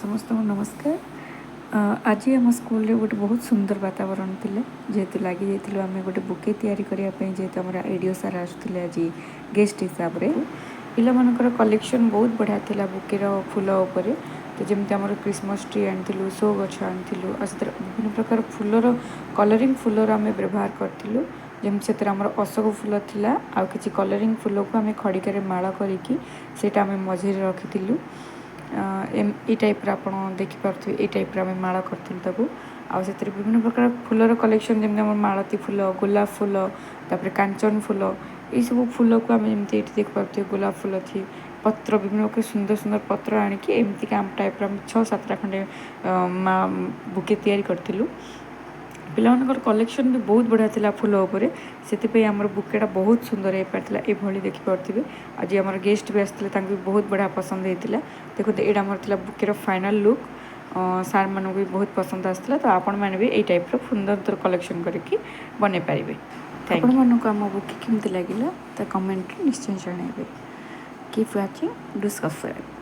समस्त नमस्कार। आज आम स्कूल गोटे बहुत सुंदर वातावरण थिला जेहेतु लगी जाइलु आम गोटे बुके तैयारी करने जेहेतु आम एडीओ सार आसुले आज गेस्ट हिसाब से पिला मानकर कलेक्शन बहुत बढ़िया थिला बुकेर फूल उपर तो जमी आम क्रिसमस ट्री आनी शो गछ आनी विभिन्न प्रकार फूलर कलरिंग फूलर आम व्यवहार करूँ जमी से अशोक फूल थिला आ कि कलरिंग फूल को आम खड़िकार माला करा आम मझे रखी ये टाइप आप देखिपे ये टाइप आम माला करूँ आउ से विभिन्न प्रकार फूलर कलेक्शन जमी मालती फूल गोलाप फूल तापर कांचन फूल ये सब फूल को आम जमी देखिपे गोलाप फूल थी पत्र विभिन्न प्रकार सुंदर सुंदर पत्र आणिकी एमती आम टाइप 6-7 खंडे बुके तैयारी करूँ पिलाମାନଙ୍କର कलेक्शन भी बहुत बढ़िया थिला फूल उपर से आमर बुकेटा बहुत सुंदर हो पार्ला ये देखिपे आज आम गेस्ट भी आसते भी बहुत बढ़िया पसंद होता देखो ये आमर बुकेर फाइनाल लुक सार मानक भी बहुत पसंद आसाला तो आपण मैंने भी यही टाइप सुंदर कलेक्शन करके बन पारे आपण मानक आम बुके केमती लगे कमेंट निश्चय जनइबे कीप वाचिंग डू सब्सक्राइब।